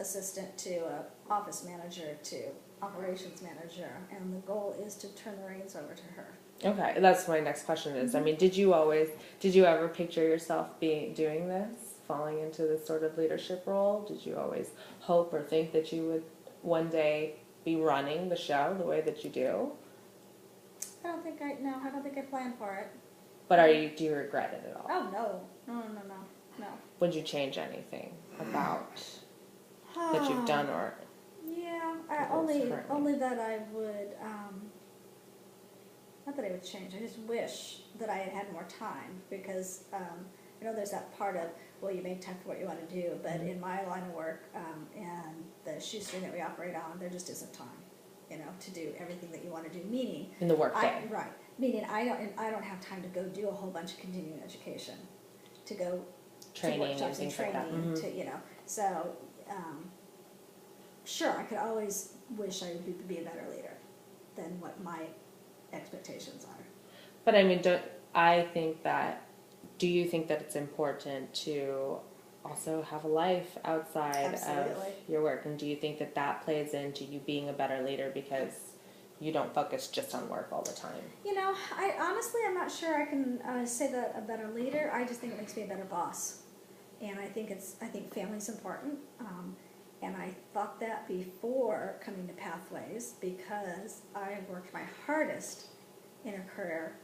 assistant to a office manager to operations manager, and the goal is to turn the reins over to her. Okay, that's my next question is, I mean, did you ever picture yourself doing this, falling into this sort of leadership role? Did you always hope or think that you would one day be running the show the way that you do? I don't think I planned for it. But do you regret it at all? Oh, no. Would you change anything about that you've done or? Yeah, only that I would, not that I would change, I just wish that I had had more time, because I know there's that part of, well, you make time for what you want to do, but in my line of work and the shoestring that we operate on, there just isn't time, to do everything that you want to do, meaning. In the workday. Right, meaning I don't have time to go do a whole bunch of continuing education, to go Training to workshops and training, to, so, sure, I could always wish I would be a better leader than what my expectations are. But I mean, do you think that it's important to also have a life outside of your work? And do you think that plays into you being a better leader because you don't focus just on work all the time? I'm not sure I can say that a better leader. I just think it makes me a better boss. And I think family's important. And I thought that before coming to Pathways, because I worked my hardest in a career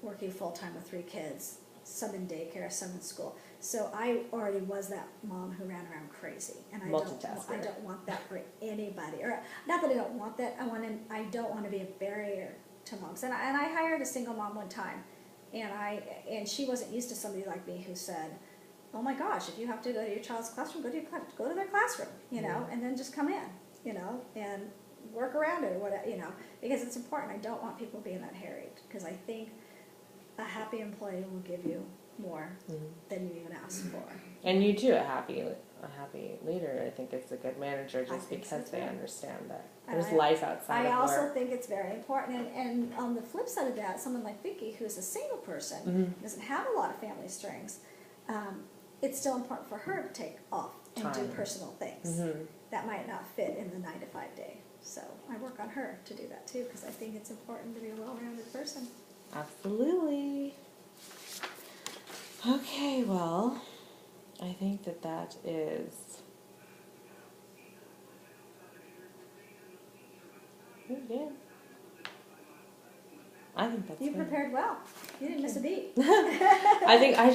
working full-time with 3 kids, some in daycare, some in school. So I already was that mom who ran around crazy. And I don't want that for anybody. Or not that I don't want that, I don't want to be a barrier to moms. And I hired a single mom one time, and she wasn't used to somebody like me who said, oh my gosh, if you have to go to your child's classroom, go to their classroom, and then just come in, and work around it or whatever, because it's important. I don't want people being that harried, because I think a happy employee will give you more than you even ask for. And you too, a happy leader, I think it's a good manager just because they understand that there's life outside of work. I also think it's very important, and on the flip side of that, someone like Vicki, who's a single person, doesn't have a lot of family strings, it's still important for her to take off and do personal things that might not fit in the 9 to 5 day. So I work on her to do that too, because I think it's important to be a well-rounded person. Absolutely. Okay, well, I think that is yeah. I think that's You prepared well. You didn't miss a beat. I'm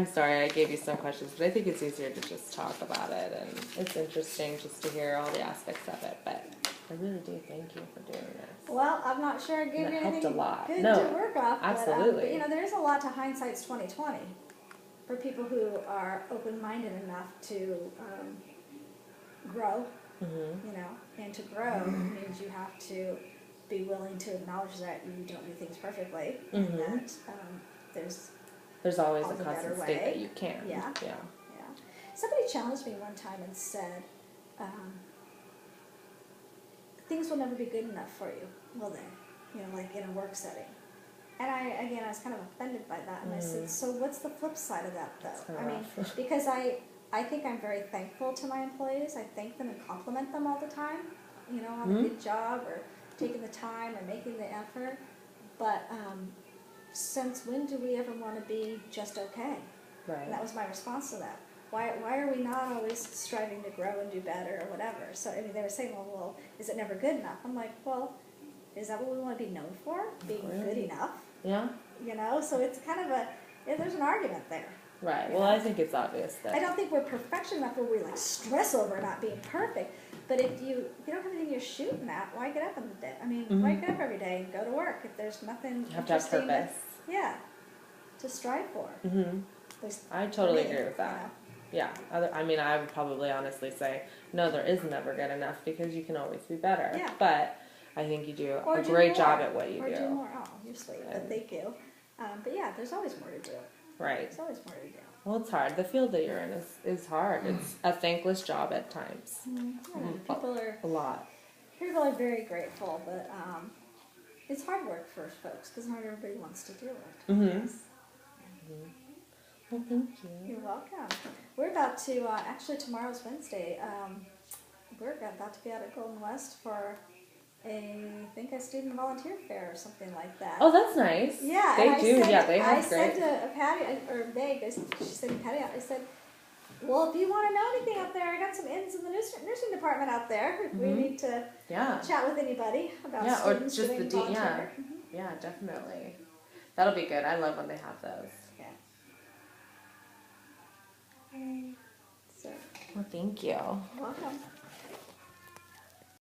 sorry I gave you some questions, but I think it's easier to just talk about it, and it's interesting just to hear all the aspects of it, but I really do thank you for doing this. Well, I'm not sure I gave you anything a lot. good to work off. Absolutely. But, there is a lot to hindsight's 20/20 for people who are open-minded enough to grow, and to grow means you have to be willing to acknowledge that you don't do things perfectly, and that there's always a constant state that you can. Yeah. Somebody challenged me one time and said, things will never be good enough for you, will they? Like in a work setting. And I was kind of offended by that, and I said, so what's the flip side of that, though? Because I think I'm very thankful to my employees. I thank them and compliment them all the time, on a good job or taking the time or making the effort. But since when do we ever want to be just okay? Right. And that was my response to that. Why are we not always striving to grow and do better or whatever? So they were saying, well, is it never good enough? I'm like, well, is that what we want to be known for? Being good enough? Yeah. So it's kind of there's an argument there. Right. Well, I think it's obvious that I don't think we're perfection enough where we stress over not being perfect. But if you don't have anything you're shooting at, why get up in the day? Why get up every day and go to work if there's nothing you have to have purpose? To strive for. I totally agree with that. Yeah. I would probably honestly say, no, there is never good enough, because you can always be better. Yeah. But I think you do a great job at what you do. Or do more. Oh, you're sweet. But thank you. But yeah, there's always more to do. Right. There's always more to do. Well, it's hard. The field that you're in is hard. It's a thankless job at times. People are very grateful, but it's hard work for folks because not everybody wants to do it. Well, thank you. You're welcome. We're about to, actually tomorrow's Wednesday, we're about to be out at Golden West for a student volunteer fair or something like that. Oh, that's nice. Yeah, They and I do. said, Yeah, they I have said great. to Patty, or Meg, she said, Patty, I said, well, if you want to know anything out there, I got some ins in the nursing department out there. If we Mhm. need to Yeah. chat with anybody about Yeah, or students just doing the volunteer yeah. work. Yeah, definitely. That'll be good. I love when they have those. Yeah. So, Well, thank you. welcome.